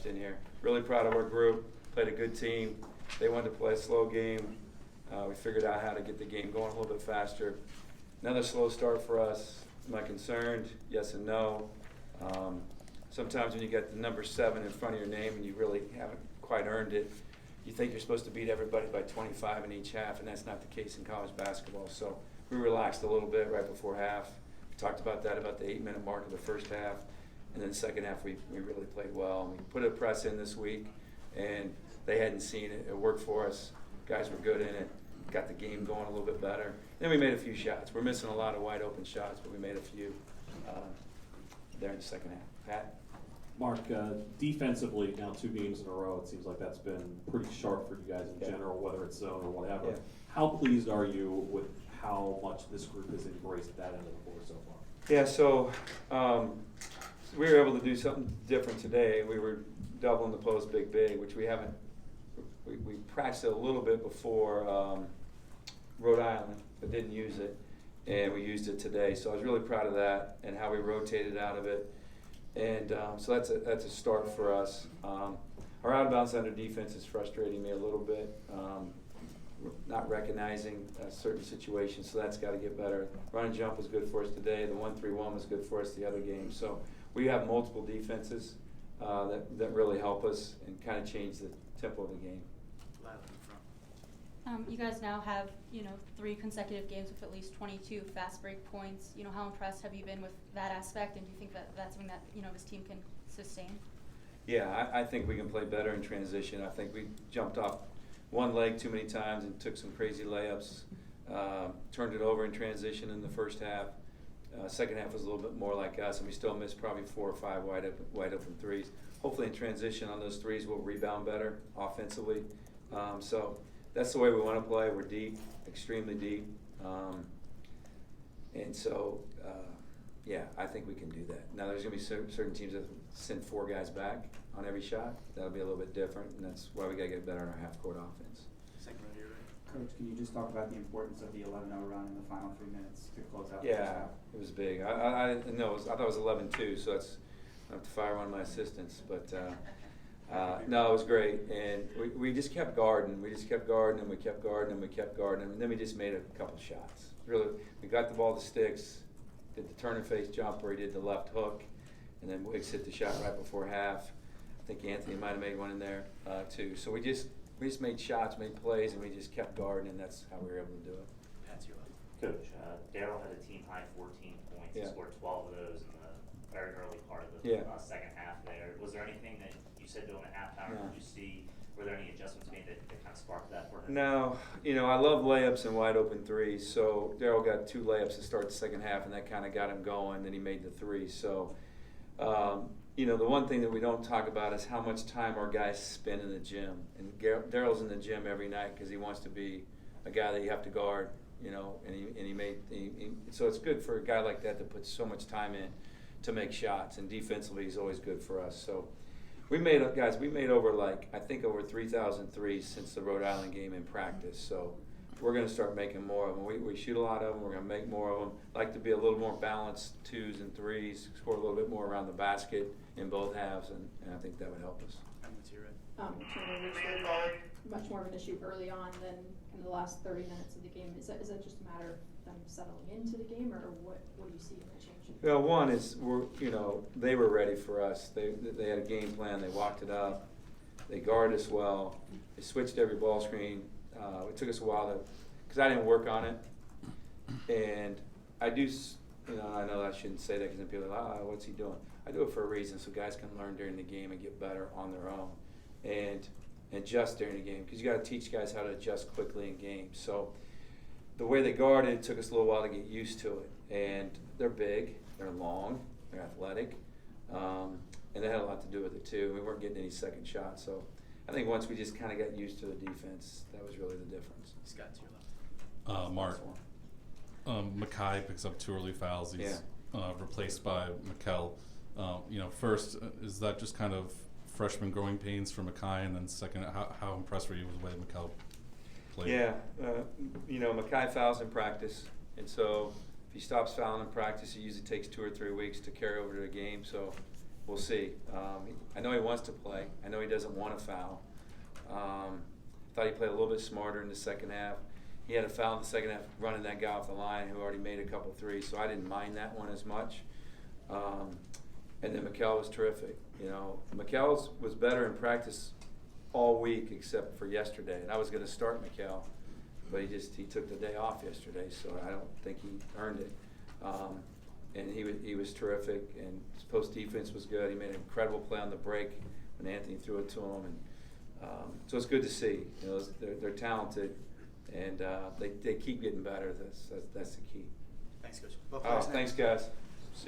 in here. Really proud of our group. Played a good team. They wanted to play a slow game. We figured out how to get the game going a little bit faster. Another slow start for us. Am I concerned? Yes and no. Sometimes when you get the number 7 in front of your name and you really haven't quite earned it, you think you're supposed to beat everybody by 25 in each half, and that's not the case in college basketball. So we relaxed a little bit right before half. We talked about that, about the 8-minute mark of the first half. And then the second half, we really played well. And we put a press in this week, and they hadn't seen it. It worked for us. Guys were good in it. Got the game going a little bit better. Then we made a few shots. We're missing a lot of wide open shots, but we made a few there in the second half. Pat? Mark, defensively, now 2 games in a row, it seems like that's been pretty sharp for you guys in general, whether it's zone or whatever. Yeah. How pleased are you with how much this group has embraced that end of the floor so far? Yeah, so we were able to do something different today. We were doubling the post big, which we haven't. We practiced it a little bit before Rhode Island, but didn't use it, and we used it today. So I was really proud of that and how we rotated out of it. And so that's a start for us. Our out-of-bounds under defense is frustrating me a little bit. We're not recognizing certain situations, so that's got to get better. Run and jump was good for us today. The 1-3-1 was good for us the other game. So we have multiple defenses that really help us and kind of change the tempo of the game. You guys now have, 3 consecutive games with at least 22 fast break points. How impressed have you been with that aspect, and do you think that that's something that, this team can sustain? Yeah, I think we can play better in transition. I think we jumped off one leg too many times and took some crazy layups, turned it over in transition in the first half. Second half was a little bit more like us, and we still missed probably 4 or 5 wide open threes. Hopefully in transition on those threes we'll rebound better offensively. So that's the way we want to play. We're deep, extremely deep. And so, I think we can do that. Now there's going to be certain teams that send 4 guys back on every shot. That'll be a little bit different, and that's why we got to get better on our half-court offense. Coach, can you just talk about the importance of the 11-0 run in the final 3 minutes to close out the Yeah, first half? it was big. I thought it was 11-2, so that's I have to fire one of my assistants. But no, it was great, and we just kept guarding. We just kept guarding, and we kept guarding, and we kept guarding, and then we just made a couple shots. Really, we got the ball to Sticks, did the turn and face jumper, he did the left hook, and then Wiggs hit the shot right before half. I think Anthony might have made one in there too. So we just made shots, made plays, and we just kept guarding, and that's how we were able to do it. Coach, Darryl had a team-high 14 points. He scored 12 of those in the very early part of the second half there. Was there anything that you said during the halftime, or did you see, were there any adjustments made that kind of sparked that for him? No. I love layups and wide open threes. So Darryl got 2 layups to start the second half, and that kind of got him going. Then he made the 3. So, the one thing that we don't talk about is how much time our guys spend in the gym. And Darryl's in the gym every night because he wants to be a guy that you have to guard. So it's good for a guy like that to put so much time in to make shots, and defensively he's always good for us. So we made over I think over 3,000 threes since the Rhode Island game in practice. So we're going to start making more of them. We shoot a lot of them. We're going to make more of them. Like to be a little more balanced 2s and 3s, score a little bit more around the basket in both halves, and I think that would help us. Turnovers were much more of an issue early on than in the last 30 minutes of the game. Is that just a matter of them settling into the game, or what do you see in the change? Well, one is they were ready for us. They had a game plan. They walked it up. They guarded us well. They switched every ball screen. It took us a while because I didn't work on it, and I do. I know I shouldn't say that because then people are like, what's he doing? I do it for a reason, so guys can learn during the game and get better on their own, and adjust during the game, because you got to teach guys how to adjust quickly in games. So the way they guarded, it took us a little while to get used to it. And they're big, they're long, they're athletic, and that had a lot to do with it too. We weren't getting any second shots, so I think once we just kind of got used to the defense, that was really the difference. Scott, to your left. Mark, Mackay picks up 2 early fouls. He's replaced by Mikkel. First, is that just kind of freshman growing pains for Mackay, and then second, how impressed were you with the way Mikkel played? Yeah, Mackay fouls in practice, and so if he stops fouling in practice, it usually takes 2 or 3 weeks to carry over to the game. So we'll see. I know he wants to play. I know he doesn't want to foul. Thought he played a little bit smarter in the second half. He had a foul in the second half running that guy off the line who already made a couple threes, so I didn't mind that one as much. And then Mikal was terrific. You know, Mikal was better in practice all week except for yesterday. And I was going to start Mikal, but he took the day off yesterday, so I don't think he earned it. And he was terrific, and his post defense was good. He made an incredible play on the break when Anthony threw it to him, and so it's good to see. You know, they're talented, and they keep getting better. That's the key. Thanks, Coach. Well, Thanks, guys.